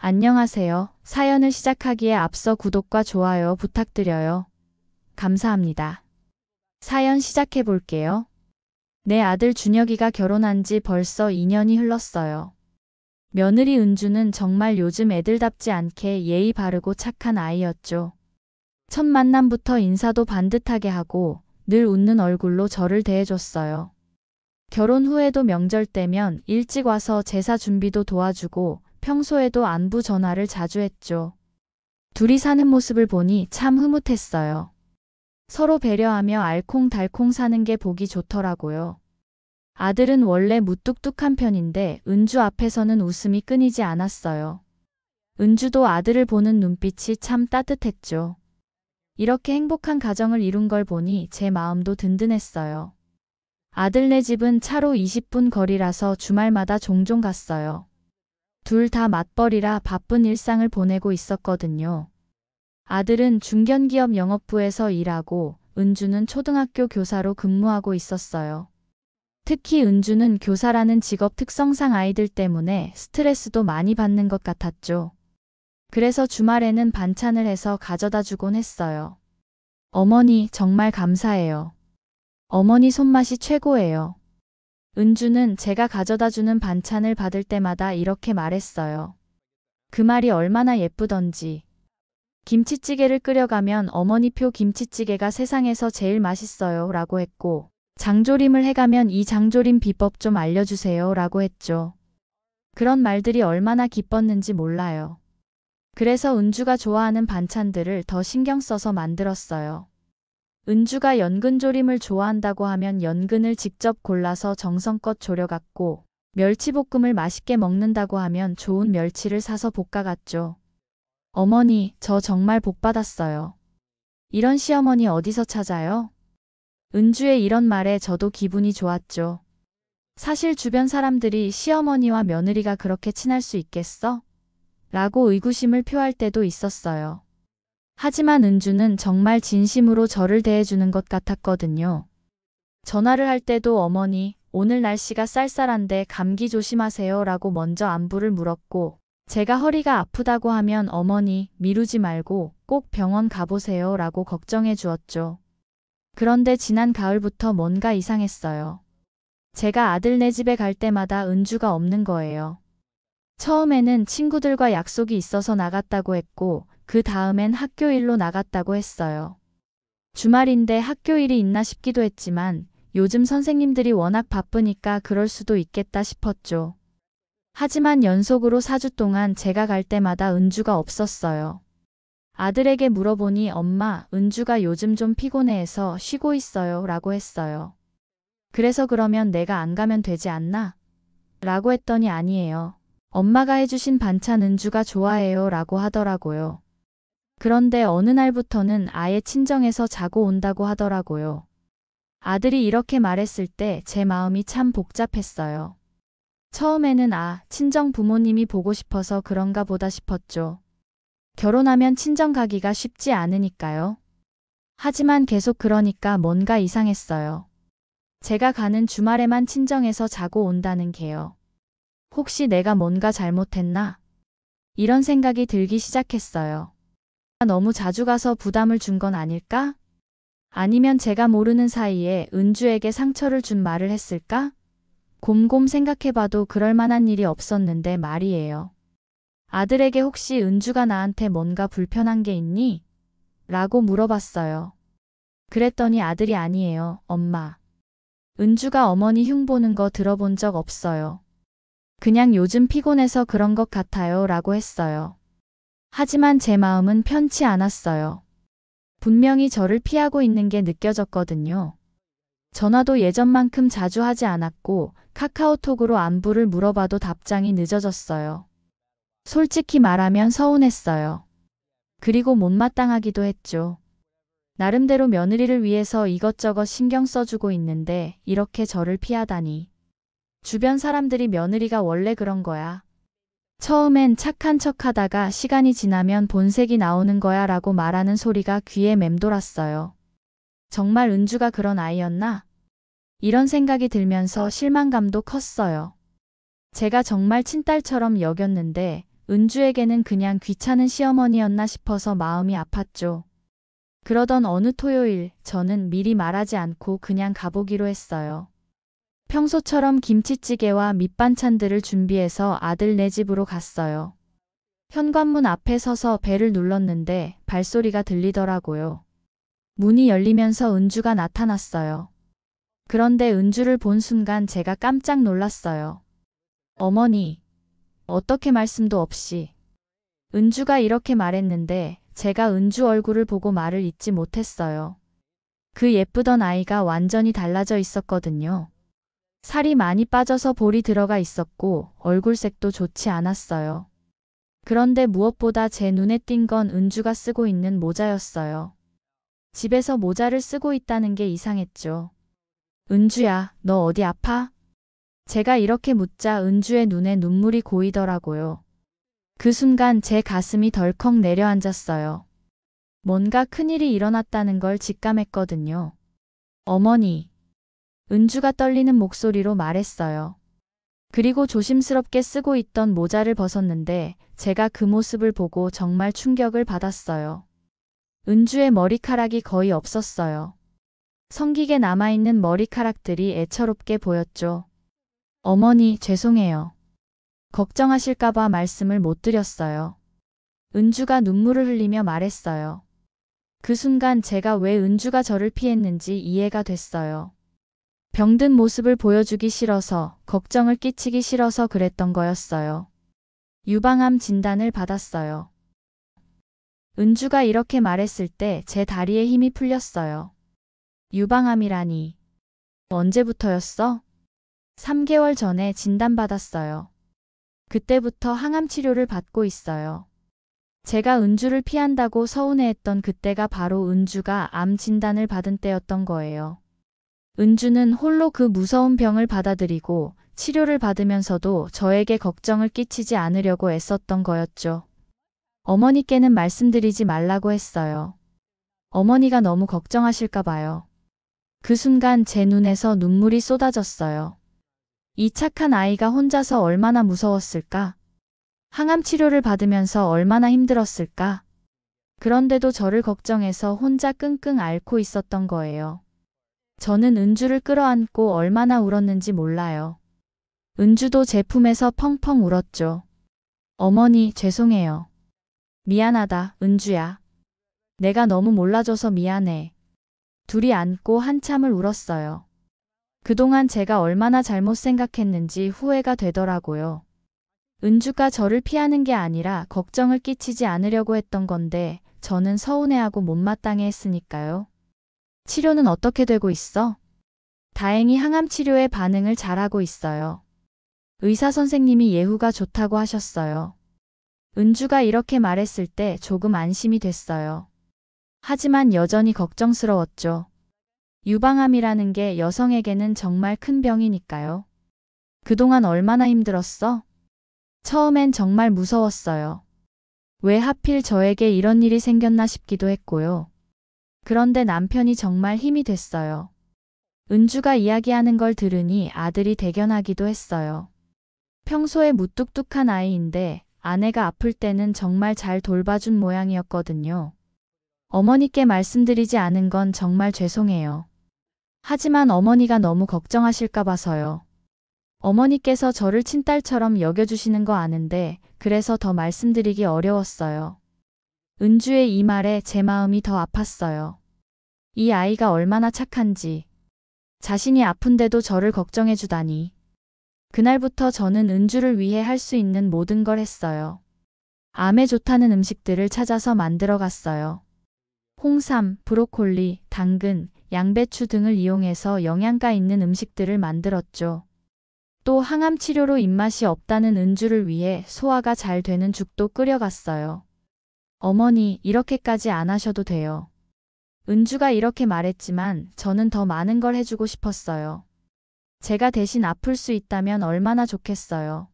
안녕하세요. 사연을 시작하기에 앞서 구독과 좋아요 부탁드려요. 감사합니다. 사연 시작해 볼게요. 내 아들 준혁이가 결혼한 지 벌써 2년이 흘렀어요. 며느리 은주는 정말 요즘 애들답지 않게 예의 바르고 착한 아이였죠. 첫 만남부터 인사도 반듯하게 하고 늘 웃는 얼굴로 저를 대해줬어요. 결혼 후에도 명절 때면 일찍 와서 제사 준비도 도와주고 평소에도 안부 전화를 자주 했죠. 둘이 사는 모습을 보니 참 흐뭇했어요. 서로 배려하며 알콩달콩 사는 게 보기 좋더라고요. 아들은 원래 무뚝뚝한 편인데 은주 앞에서는 웃음이 끊이지 않았어요. 은주도 아들을 보는 눈빛이 참 따뜻했죠. 이렇게 행복한 가정을 이룬 걸 보니 제 마음도 든든했어요. 아들네 집은 차로 20분 거리라서 주말마다 종종 갔어요. 둘 다 맞벌이라 바쁜 일상을 보내고 있었거든요. 아들은 중견기업 영업부에서 일하고 은주는 초등학교 교사로 근무하고 있었어요. 특히 은주는 교사라는 직업 특성상 아이들 때문에 스트레스도 많이 받는 것 같았죠. 그래서 주말에는 반찬을 해서 가져다 주곤 했어요. 어머니 정말 감사해요. 어머니 손맛이 최고예요. 은주는 제가 가져다 주는 반찬을 받을 때마다 이렇게 말했어요. 그 말이 얼마나 예쁘던지. 김치찌개를 끓여가면 어머니표 김치찌개가 세상에서 제일 맛있어요 라고 했고, 장조림을 해가면 이 장조림 비법 좀 알려주세요 라고 했죠. 그런 말들이 얼마나 기뻤는지 몰라요. 그래서 은주가 좋아하는 반찬들을 더 신경 써서 만들었어요. 은주가 연근조림을 좋아한다고 하면 연근을 직접 골라서 정성껏 졸여갔고, 멸치볶음을 맛있게 먹는다고 하면 좋은 멸치를 사서 볶아갔죠. 어머니, 저 정말 복 받았어요. 이런 시어머니 어디서 찾아요? 은주의 이런 말에 저도 기분이 좋았죠. 사실 주변 사람들이 시어머니와 며느리가 그렇게 친할 수 있겠어? 라고 의구심을 표할 때도 있었어요. 하지만 은주는 정말 진심으로 저를 대해주는 것 같았거든요. 전화를 할 때도 어머니, 오늘 날씨가 쌀쌀한데 감기 조심하세요 라고 먼저 안부를 물었고, 제가 허리가 아프다고 하면 어머니, 미루지 말고 꼭 병원 가보세요 라고 걱정해 주었죠. 그런데 지난 가을부터 뭔가 이상했어요. 제가 아들네 집에 갈 때마다 은주가 없는 거예요. 처음에는 친구들과 약속이 있어서 나갔다고 했고, 그 다음엔 학교 일로 나갔다고 했어요. 주말인데 학교 일이 있나 싶기도 했지만 요즘 선생님들이 워낙 바쁘니까 그럴 수도 있겠다 싶었죠. 하지만 연속으로 4주 동안 제가 갈 때마다 은주가 없었어요. 아들에게 물어보니 엄마, 은주가 요즘 좀 피곤해해서 쉬고 있어요 라고 했어요. 그래서 그러면 내가 안 가면 되지 않나? 라고 했더니 아니에요. 엄마가 해주신 반찬 은주가 좋아해요 라고 하더라고요. 그런데 어느 날부터는 아예 친정에서 자고 온다고 하더라고요. 아들이 이렇게 말했을 때 제 마음이 참 복잡했어요. 처음에는 친정 부모님이 보고 싶어서 그런가 보다 싶었죠. 결혼하면 친정 가기가 쉽지 않으니까요. 하지만 계속 그러니까 뭔가 이상했어요. 제가 가는 주말에만 친정에서 자고 온다는 게요. 혹시 내가 뭔가 잘못했나? 이런 생각이 들기 시작했어요. 너무 자주 가서 부담을 준 건 아닐까? 아니면 제가 모르는 사이에 은주에게 상처를 준 말을 했을까? 곰곰 생각해봐도 그럴 만한 일이 없었는데 말이에요. 아들에게 혹시 은주가 나한테 뭔가 불편한 게 있니? 라고 물어봤어요. 그랬더니 아들이 아니에요, 엄마. 은주가 어머니 흉보는 거 들어본 적 없어요. 그냥 요즘 피곤해서 그런 것 같아요 라고 했어요. 하지만 제 마음은 편치 않았어요. 분명히 저를 피하고 있는 게 느껴졌거든요. 전화도 예전만큼 자주 하지 않았고 카카오톡으로 안부를 물어봐도 답장이 늦어졌어요. 솔직히 말하면 서운했어요. 그리고 못마땅하기도 했죠. 나름대로 며느리를 위해서 이것저것 신경 써주고 있는데 이렇게 저를 피하다니. 주변 사람들이 며느리가 원래 그런 거야. 처음엔 착한 척하다가 시간이 지나면 본색이 나오는 거야 라고 말하는 소리가 귀에 맴돌았어요. 정말 은주가 그런 아이였나? 이런 생각이 들면서 실망감도 컸어요. 제가 정말 친딸처럼 여겼는데 은주에게는 그냥 귀찮은 시어머니였나 싶어서 마음이 아팠죠. 그러던 어느 토요일 저는 미리 말하지 않고 그냥 가보기로 했어요. 평소처럼 김치찌개와 밑반찬들을 준비해서 아들 네 집으로 갔어요. 현관문 앞에 서서 벨을 눌렀는데 발소리가 들리더라고요. 문이 열리면서 은주가 나타났어요. 그런데 은주를 본 순간 제가 깜짝 놀랐어요. 어머니, 어떻게 말씀도 없이. 은주가 이렇게 말했는데 제가 은주 얼굴을 보고 말을 잇지 못했어요. 그 예쁘던 아이가 완전히 달라져 있었거든요. 살이 많이 빠져서 볼이 들어가 있었고 얼굴색도 좋지 않았어요. 그런데 무엇보다 제 눈에 띈 건 은주가 쓰고 있는 모자였어요. 집에서 모자를 쓰고 있다는 게 이상했죠. 은주야, 너 어디 아파? 제가 이렇게 묻자 은주의 눈에 눈물이 고이더라고요. 그 순간 제 가슴이 덜컥 내려앉았어요. 뭔가 큰일이 일어났다는 걸 직감했거든요. 어머니. 은주가 떨리는 목소리로 말했어요. 그리고 조심스럽게 쓰고 있던 모자를 벗었는데 제가 그 모습을 보고 정말 충격을 받았어요. 은주의 머리카락이 거의 없었어요. 성기게 남아있는 머리카락들이 애처롭게 보였죠. 어머니, 죄송해요. 걱정하실까봐 말씀을 못 드렸어요. 은주가 눈물을 흘리며 말했어요. 그 순간 제가 왜 은주가 저를 피했는지 이해가 됐어요. 병든 모습을 보여주기 싫어서, 걱정을 끼치기 싫어서 그랬던 거였어요. 유방암 진단을 받았어요. 은주가 이렇게 말했을 때 제 다리에 힘이 풀렸어요. 유방암이라니. 언제부터였어? 3개월 전에 진단받았어요. 그때부터 항암 치료를 받고 있어요. 제가 은주를 피한다고 서운해했던 그때가 바로 은주가 암 진단을 받은 때였던 거예요. 은주는 홀로 그 무서운 병을 받아들이고 치료를 받으면서도 저에게 걱정을 끼치지 않으려고 애썼던 거였죠. 어머니께는 말씀드리지 말라고 했어요. 어머니가 너무 걱정하실까 봐요. 그 순간 제 눈에서 눈물이 쏟아졌어요. 이 착한 아이가 혼자서 얼마나 무서웠을까? 항암 치료를 받으면서 얼마나 힘들었을까? 그런데도 저를 걱정해서 혼자 끙끙 앓고 있었던 거예요. 저는 은주를 끌어안고 얼마나 울었는지 몰라요. 은주도 제 품에서 펑펑 울었죠. 어머니, 죄송해요. 미안하다, 은주야. 내가 너무 몰라줘서 미안해. 둘이 안고 한참을 울었어요. 그동안 제가 얼마나 잘못 생각했는지 후회가 되더라고요. 은주가 저를 피하는 게 아니라 걱정을 끼치지 않으려고 했던 건데 저는 서운해하고 못마땅해 했으니까요. 치료는 어떻게 되고 있어? 다행히 항암 치료에 반응을 잘하고 있어요. 의사 선생님이 예후가 좋다고 하셨어요. 은주가 이렇게 말했을 때 조금 안심이 됐어요. 하지만 여전히 걱정스러웠죠. 유방암이라는 게 여성에게는 정말 큰 병이니까요. 그동안 얼마나 힘들었어? 처음엔 정말 무서웠어요. 왜 하필 저에게 이런 일이 생겼나 싶기도 했고요. 그런데 남편이 정말 힘이 됐어요. 은주가 이야기하는 걸 들으니 아들이 대견하기도 했어요. 평소에 무뚝뚝한 아이인데 아내가 아플 때는 정말 잘 돌봐준 모양이었거든요. 어머니께 말씀드리지 않은 건 정말 죄송해요. 하지만 어머니가 너무 걱정하실까 봐서요. 어머니께서 저를 친딸처럼 여겨주시는 거 아는데 그래서 더 말씀드리기 어려웠어요. 은주의 이 말에 제 마음이 더 아팠어요. 이 아이가 얼마나 착한지. 자신이 아픈데도 저를 걱정해주다니. 그날부터 저는 은주를 위해 할 수 있는 모든 걸 했어요. 암에 좋다는 음식들을 찾아서 만들어 갔어요. 홍삼, 브로콜리, 당근, 양배추 등을 이용해서 영양가 있는 음식들을 만들었죠. 또 항암 치료로 입맛이 없다는 은주를 위해 소화가 잘 되는 죽도 끓여갔어요. 어머니, 이렇게까지 안 하셔도 돼요. 은주가 이렇게 말했지만 저는 더 많은 걸 해주고 싶었어요. 제가 대신 아플 수 있다면 얼마나 좋겠어요.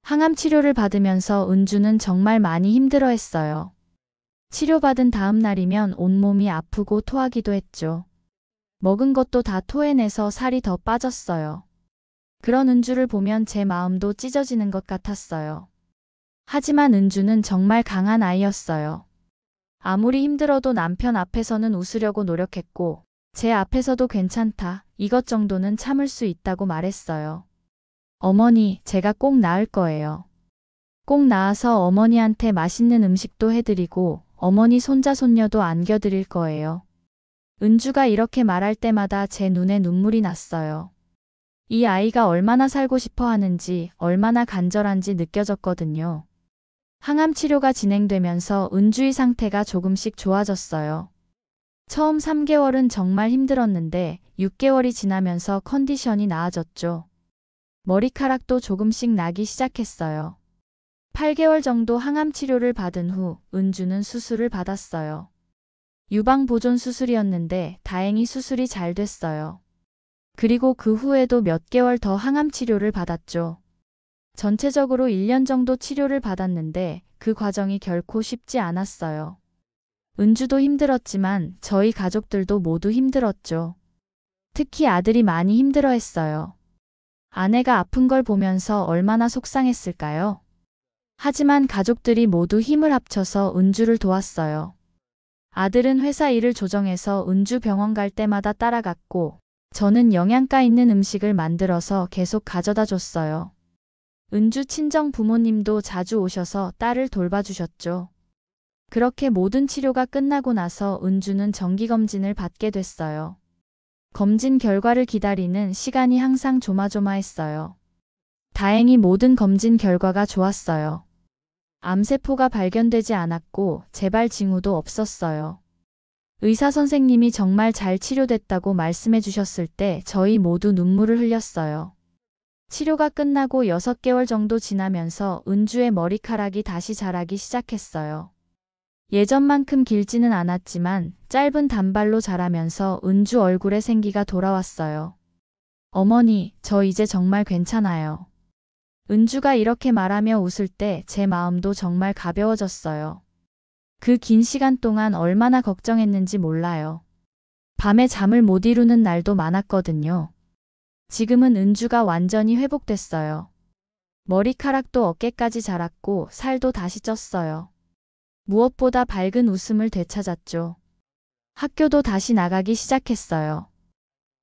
항암 치료를 받으면서 은주는 정말 많이 힘들어했어요. 치료받은 다음 날이면 온몸이 아프고 토하기도 했죠. 먹은 것도 다 토해내서 살이 더 빠졌어요. 그런 은주를 보면 제 마음도 찢어지는 것 같았어요. 하지만 은주는 정말 강한 아이였어요. 아무리 힘들어도 남편 앞에서는 웃으려고 노력했고, 제 앞에서도 괜찮다, 이것 정도는 참을 수 있다고 말했어요. 어머니, 제가 꼭 나을 거예요. 꼭 나아서 어머니한테 맛있는 음식도 해드리고, 어머니 손자 손녀도 안겨드릴 거예요. 은주가 이렇게 말할 때마다 제 눈에 눈물이 났어요. 이 아이가 얼마나 살고 싶어 하는지, 얼마나 간절한지 느껴졌거든요. 항암 치료가 진행되면서 은주의 상태가 조금씩 좋아졌어요. 처음 3개월은 정말 힘들었는데 6개월이 지나면서 컨디션이 나아졌죠. 머리카락도 조금씩 나기 시작했어요. 8개월 정도 항암 치료를 받은 후 은주는 수술을 받았어요. 유방보존 수술이었는데 다행히 수술이 잘 됐어요. 그리고 그 후에도 몇 개월 더 항암 치료를 받았죠. 전체적으로 1년 정도 치료를 받았는데 그 과정이 결코 쉽지 않았어요. 은주도 힘들었지만 저희 가족들도 모두 힘들었죠. 특히 아들이 많이 힘들어했어요. 아내가 아픈 걸 보면서 얼마나 속상했을까요? 하지만 가족들이 모두 힘을 합쳐서 은주를 도왔어요. 아들은 회사 일을 조정해서 은주 병원 갈 때마다 따라갔고, 저는 영양가 있는 음식을 만들어서 계속 가져다 줬어요. 은주 친정 부모님도 자주 오셔서 딸을 돌봐주셨죠. 그렇게 모든 치료가 끝나고 나서 은주는 정기검진을 받게 됐어요. 검진 결과를 기다리는 시간이 항상 조마조마했어요. 다행히 모든 검진 결과가 좋았어요. 암세포가 발견되지 않았고 재발 징후도 없었어요. 의사 선생님이 정말 잘 치료됐다고 말씀해 주셨을 때 저희 모두 눈물을 흘렸어요. 치료가 끝나고 6개월 정도 지나면서 은주의 머리카락이 다시 자라기 시작했어요. 예전만큼 길지는 않았지만 짧은 단발로 자라면서 은주 얼굴에 생기가 돌아왔어요. 어머니, 저 이제 정말 괜찮아요. 은주가 이렇게 말하며 웃을 때 제 마음도 정말 가벼워졌어요. 그 긴 시간 동안 얼마나 걱정했는지 몰라요. 밤에 잠을 못 이루는 날도 많았거든요. 지금은 은주가 완전히 회복됐어요. 머리카락도 어깨까지 자랐고 살도 다시 쪘어요. 무엇보다 밝은 웃음을 되찾았죠. 학교도 다시 나가기 시작했어요.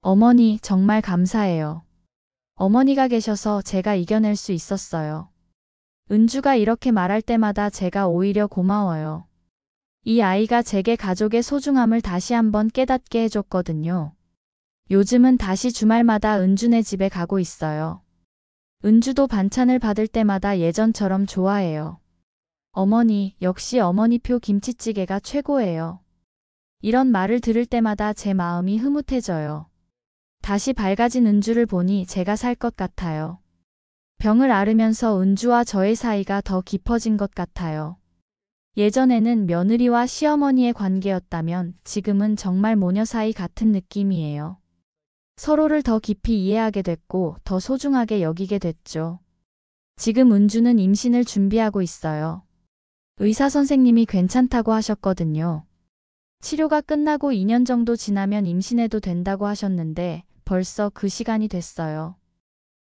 어머니, 정말 감사해요. 어머니가 계셔서 제가 이겨낼 수 있었어요. 은주가 이렇게 말할 때마다 제가 오히려 고마워요. 이 아이가 제게 가족의 소중함을 다시 한번 깨닫게 해줬거든요. 요즘은 다시 주말마다 은주네 집에 가고 있어요. 은주도 반찬을 받을 때마다 예전처럼 좋아해요. 어머니, 역시 어머니표 김치찌개가 최고예요. 이런 말을 들을 때마다 제 마음이 흐뭇해져요. 다시 밝아진 은주를 보니 제가 살 것 같아요. 병을 앓으면서 은주와 저의 사이가 더 깊어진 것 같아요. 예전에는 며느리와 시어머니의 관계였다면 지금은 정말 모녀 사이 같은 느낌이에요. 서로를 더 깊이 이해하게 됐고 더 소중하게 여기게 됐죠. 지금 은주는 임신을 준비하고 있어요. 의사 선생님이 괜찮다고 하셨거든요. 치료가 끝나고 2년 정도 지나면 임신해도 된다고 하셨는데 벌써 그 시간이 됐어요.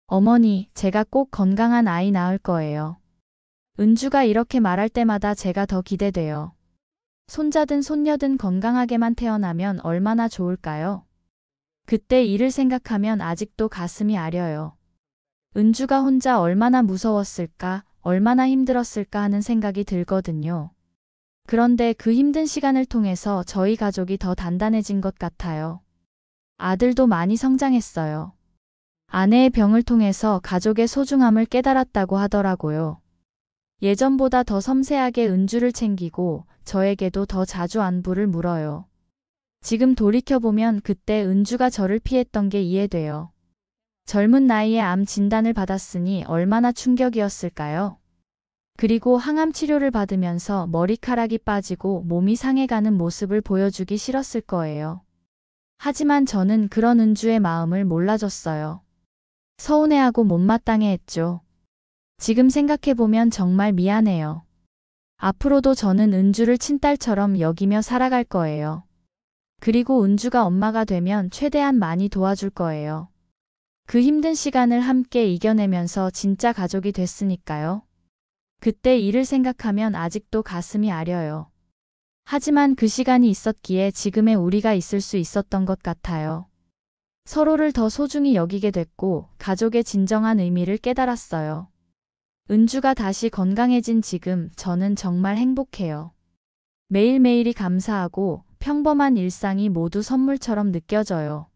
어머니, 제가 꼭 건강한 아이 낳을 거예요. 은주가 이렇게 말할 때마다 제가 더 기대돼요. 손자든 손녀든 건강하게만 태어나면 얼마나 좋을까요? 그때 일을 생각하면 아직도 가슴이 아려요. 은주가 혼자 얼마나 무서웠을까, 얼마나 힘들었을까 하는 생각이 들거든요. 그런데 그 힘든 시간을 통해서 저희 가족이 더 단단해진 것 같아요. 아들도 많이 성장했어요. 아내의 병을 통해서 가족의 소중함을 깨달았다고 하더라고요. 예전보다 더 섬세하게 은주를 챙기고 저에게도 더 자주 안부를 물어요. 지금 돌이켜보면 그때 은주가 저를 피했던 게 이해돼요. 젊은 나이에 암 진단을 받았으니 얼마나 충격이었을까요? 그리고 항암 치료를 받으면서 머리카락이 빠지고 몸이 상해가는 모습을 보여주기 싫었을 거예요. 하지만 저는 그런 은주의 마음을 몰라줬어요. 서운해하고 못마땅해 했죠. 지금 생각해보면 정말 미안해요. 앞으로도 저는 은주를 친딸처럼 여기며 살아갈 거예요. 그리고 은주가 엄마가 되면 최대한 많이 도와줄 거예요. 그 힘든 시간을 함께 이겨내면서 진짜 가족이 됐으니까요. 그때 일을 생각하면 아직도 가슴이 아려요. 하지만 그 시간이 있었기에 지금의 우리가 있을 수 있었던 것 같아요. 서로를 더 소중히 여기게 됐고 가족의 진정한 의미를 깨달았어요. 은주가 다시 건강해진 지금 저는 정말 행복해요. 매일매일이 감사하고 평범한 일상이 모두 선물처럼 느껴져요.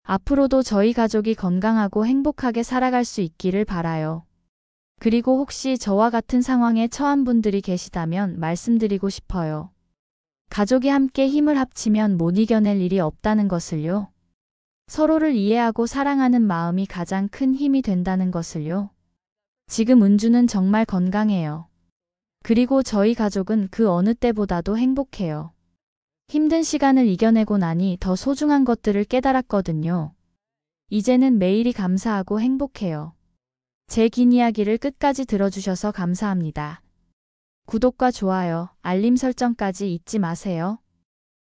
앞으로도 저희 가족이 건강하고 행복하게 살아갈 수 있기를 바라요. 그리고 혹시 저와 같은 상황에 처한 분들이 계시다면 말씀드리고 싶어요. 가족이 함께 힘을 합치면 못 이겨낼 일이 없다는 것을요. 서로를 이해하고 사랑하는 마음이 가장 큰 힘이 된다는 것을요. 지금 은주는 정말 건강해요. 그리고 저희 가족은 그 어느 때보다도 행복해요. 힘든 시간을 이겨내고 나니 더 소중한 것들을 깨달았거든요. 이제는 매일이 감사하고 행복해요. 제 긴 이야기를 끝까지 들어주셔서 감사합니다. 구독과 좋아요, 알림 설정까지 잊지 마세요.